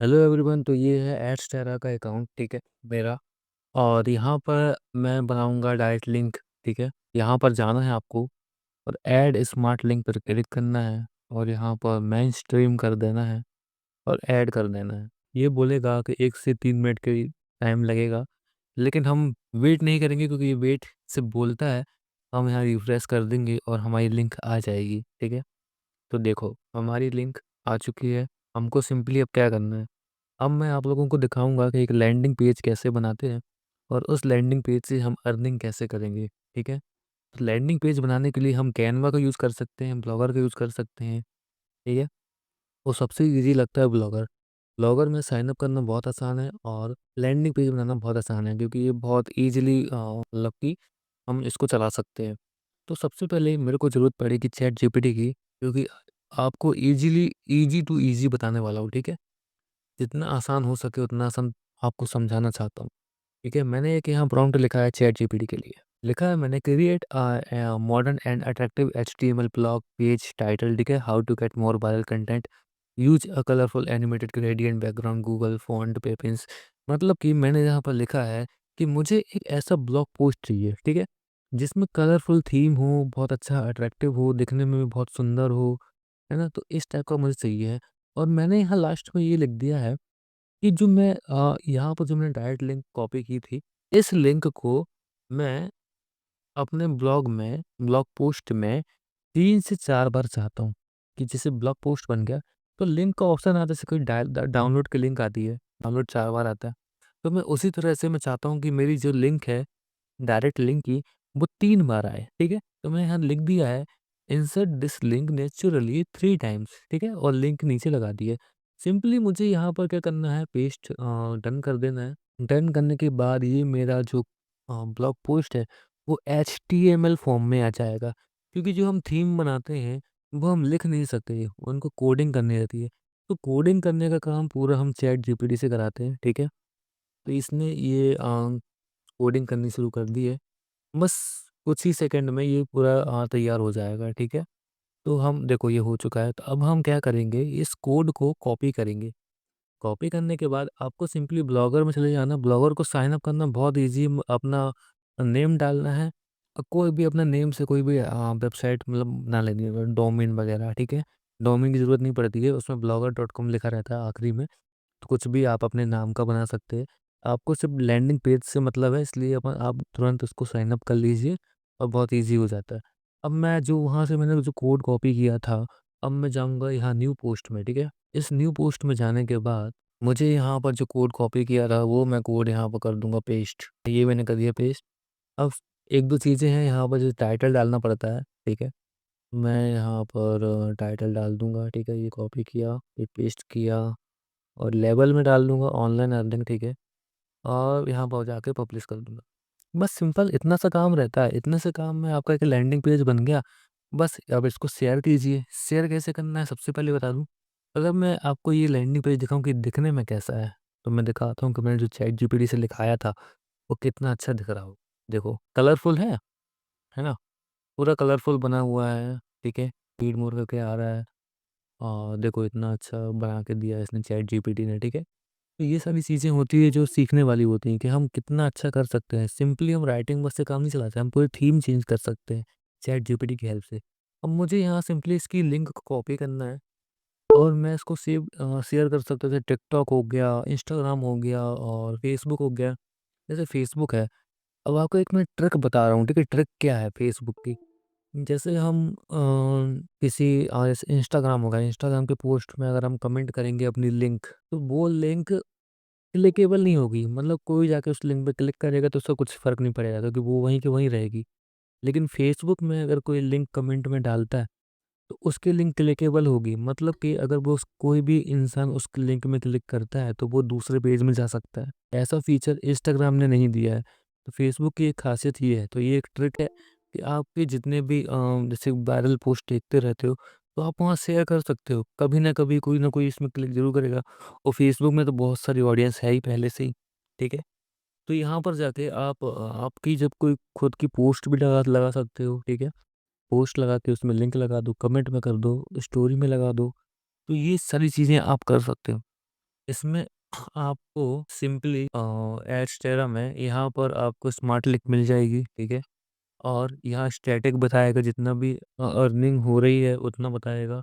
Hello everyone. तो ये है एड्सटेरा का अकाउंट, ठीक है, मेरा। और यहाँ पर मैं बनाऊंगा डायरेक्ट लिंक, ठीक है। यहाँ पर जाना है आपको और ऐड स्मार्ट लिंक पर क्लिक करना है और यहाँ पर मेन स्ट्रीम कर देना है और ऐड कर देना है। ये बोलेगा कि 1 से 3 मिनट के टाइम लगेगा, लेकिन हम वेट नहीं करेंगे क्योंकि ये वेट से बोलता है। हम यहाँ रिफ्रेश कर देंगे और हमारी लिंक आ जाएगी, ठीक है। तो देखो हमारी लिंक आ चुकी है। हमको सिंपली अब क्या करना है, अब मैं आप लोगों को दिखाऊंगा कि एक लैंडिंग पेज कैसे बनाते हैं और उस लैंडिंग पेज से हम अर्निंग कैसे करेंगे, ठीक है। तो लैंडिंग पेज बनाने के लिए हम कैनवा का यूज़ कर सकते हैं, ब्लॉगर का यूज़ कर सकते हैं, ठीक है। वो सबसे इजी लगता है ब्लॉगर। ब्लॉगर में साइन अप करना बहुत आसान है और लैंडिंग पेज बनाना बहुत आसान है, क्योंकि ये बहुत ईजिली मतलब कि हम इसको चला सकते हैं। तो सबसे पहले मेरे को ज़रूरत पड़ेगी चैट जीपीटी की, क्योंकि आपको ईजी टू ईजी बताने वाला हूँ, ठीक है। जितना आसान हो सके उतना आसान आपको समझाना चाहता हूँ, ठीक है। मैंने एक यहाँ प्रॉम्प्ट लिखा है चैट जीपीटी के लिए। लिखा है मैंने, create modern and attractive HTML blog page title, ठीक है, how to get more viral content, use a colourful animated gradient background Google font Poppins. मतलब कि मैंने यहाँ पर लिखा है कि मुझे एक ऐसा ब्लॉग पोस्ट चाहिए, ठीक है, जिसमें कलरफुल थीम हो, बहुत अच्छा अट्रैक्टिव हो, दिखने में भी बहुत सुंदर हो, है ना। तो इस टाइप का मुझे चाहिए है। और मैंने यहाँ लास्ट में ये लिख दिया है कि जो मैं यहाँ पर जो मैंने डायरेक्ट लिंक कॉपी की थी, इस लिंक को मैं अपने ब्लॉग पोस्ट में 3 से 4 बार चाहता हूँ कि जैसे ब्लॉग पोस्ट बन गया, तो लिंक का ऑप्शन आता है, जैसे कोई डाउनलोड की लिंक आती है, डाउनलोड 4 बार आता है। तो मैं उसी तरह से मैं चाहता हूँ कि मेरी जो लिंक है, डायरेक्ट लिंक की, वो 3 बार आए, ठीक है। तो मैंने यहाँ लिख दिया है, insert this link naturally 3 times, ठीक है, और लिंक नीचे लगा दी है। सिंपली मुझे यहाँ पर क्या करना है, पेस्ट डन कर देना है। डन करने के बाद ये मेरा जो ब्लॉग पोस्ट है, वो एचटीएमएल फॉर्म में आ जाएगा, क्योंकि जो हम थीम बनाते हैं, वो हम लिख नहीं सकते, उनको कोडिंग करनी रहती है। तो कोडिंग करने का काम पूरा हम चैट जीपीटी से कराते हैं, ठीक है। तो इसने ये कोडिंग करनी शुरू कर दी है। बस कुछ ही सेकंड में ये पूरा तैयार हो जाएगा, ठीक है। तो हम देखो ये हो चुका है, तो अब हम क्या करेंगे, इस कोड को कॉपी करेंगे। कॉपी करने के बाद आपको सिंपली ब्लॉगर में चले जाना। ब्लॉगर को साइन अप करना बहुत ईज़ी, अपना नेम डालना है। कोई भी अपना नेम से कोई भी वेबसाइट मतलब बना लेनी है, डोमेन वगैरह, ठीक है। डोमेन की ज़रूरत नहीं पड़ती है, उसमें blogger.com लिखा रहता है आखिरी में। तो कुछ भी आप अपने नाम का बना सकते हैं। आपको सिर्फ लैंडिंग पेज से मतलब है, इसलिए आप तुरंत उसको साइन अप कर लीजिए और बहुत ईज़ी हो जाता है। अब मैं जो वहाँ से मैंने जो कोड कॉपी किया था, अब मैं जाऊँगा यहाँ न्यू पोस्ट में, ठीक है। इस न्यू पोस्ट में जाने के बाद मुझे यहाँ पर जो कोड कॉपी किया था, वो मैं कोड यहाँ पर कर दूँगा पेस्ट। ये मैंने कर दिया पेस्ट। अब 1-2 चीज़ें हैं यहाँ पर, जो टाइटल डालना पड़ता है, ठीक है। मैं यहाँ पर टाइटल डाल दूँगा, ठीक है। ये कॉपी किया, ये पेस्ट किया और लेबल में डाल दूँगा ऑनलाइन अर्निंग, ठीक है। और यहाँ पर जाके पब्लिश कर दूँगा। बस सिंपल इतना सा काम रहता है। इतने से काम में आपका एक लैंडिंग पेज बन गया। बस अब इसको शेयर कीजिए। शेयर कैसे करना है सबसे पहले बता दूँ। अगर मैं आपको ये लैंडिंग पेज दिखाऊँ कि दिखने में कैसा है, तो मैं दिखाता हूँ कि मैंने जो चैट जीपीटी से लिखाया था, वो कितना अच्छा दिख रहा हो। देखो कलरफुल है ना? पूरा कलरफुल बना हुआ है, ठीक है? स्पीड मोड करके आ रहा है और देखो इतना अच्छा बना के दिया है इसने चैट जीपीटी ने, ठीक है? तो ये सारी चीज़ें होती है जो सीखने वाली होती हैं कि हम कितना अच्छा कर सकते हैं। सिंपली हम राइटिंग बस से काम नहीं चलाते, हम पूरी थीम चेंज कर सकते हैं चैट जीपीटी की हेल्प से। अब मुझे यहाँ सिंपली इसकी लिंक को कॉपी करना है और मैं इसको शेयर कर सकता हूँ। जैसे टिकटॉक हो गया, इंस्टाग्राम हो गया और फेसबुक हो गया। जैसे फेसबुक है, अब आपको एक मैं ट्रिक बता रहा हूँ, ठीक है? ट्रिक क्या है फेसबुक की? जैसे हम किसी जैसे इंस्टाग्राम होगा, इंस्टाग्राम के पोस्ट में अगर हम कमेंट करेंगे अपनी लिंक, तो वो लिंक क्लिकेबल नहीं होगी। मतलब कोई जाके उस लिंक पे क्लिक करेगा तो उसका कुछ फ़र्क नहीं पड़ेगा, क्योंकि वो वहीं की वहीं रहेगी। लेकिन फ़ेसबुक में अगर कोई लिंक कमेंट में डालता है, तो उसकी लिंक क्लिकेबल होगी। मतलब कि अगर कोई भी इंसान उस लिंक में क्लिक करता है, तो वो दूसरे पेज में जा सकता है। ऐसा फ़ीचर इंस्टाग्राम ने नहीं दिया है। तो फ़ेसबुक की एक ख़ासियत ये है। तो ये एक ट्रिक है कि आपके जितने भी जैसे वायरल पोस्ट देखते रहते हो, तो आप वहाँ शेयर कर सकते हो। कभी न कभी कोई न कोई इसमें क्लिक ज़रूर करेगा। और फ़ेसबुक में तो बहुत सारी ऑडियंस है ही पहले से ही, ठीक है? तो यहाँ पर जाके आप आपकी जब कोई खुद की पोस्ट भी लगा लगा सकते हो, ठीक है? पोस्ट लगा के उसमें लिंक लगा दो, कमेंट में कर दो, स्टोरी में लगा दो। तो ये सारी चीज़ें आप कर सकते हो। इसमें आपको सिंपली एडस्टेरा में यहाँ पर आपको स्मार्ट लिंक मिल जाएगी, ठीक है? और यहाँ स्टैटिक बताएगा, जितना भी अर्निंग हो रही है उतना बताएगा।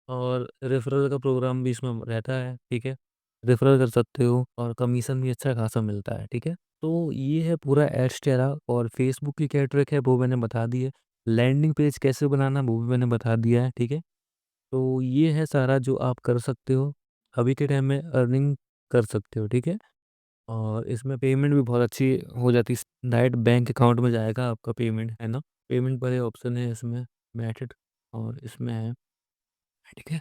और रेफरल का प्रोग्राम भी इसमें रहता है, ठीक है? रेफरल कर सकते हो और कमीशन भी अच्छा खासा मिलता है, ठीक है? तो ये है पूरा एडस्टेरा। और फेसबुक की क्या ट्रिक है वो मैंने बता दी है। लैंडिंग पेज कैसे बनाना वो भी मैंने बता दिया है, ठीक है? तो ये है सारा जो आप कर सकते हो, अभी के टाइम में अर्निंग कर सकते हो, ठीक है? और इसमें पेमेंट भी बहुत अच्छी हो जाती है, डायरेक्ट बैंक अकाउंट में जाएगा आपका पेमेंट, है ना? पेमेंट वाले ऑप्शन है इसमें, मेथड, और इसमें है, ठीक है?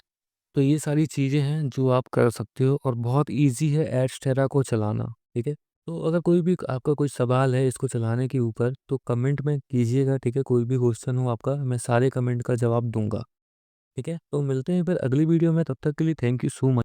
तो ये सारी चीज़ें हैं जो आप कर सकते हो और बहुत ईज़ी है एडस्टेरा को चलाना, ठीक है? तो अगर कोई भी आपका कोई सवाल है इसको चलाने के ऊपर तो कमेंट में कीजिएगा, ठीक है? कोई भी क्वेश्चन हो आपका, मैं सारे कमेंट का जवाब दूँगा, ठीक है? तो मिलते हैं फिर अगली वीडियो में, तब तक के लिए थैंक यू सो मच।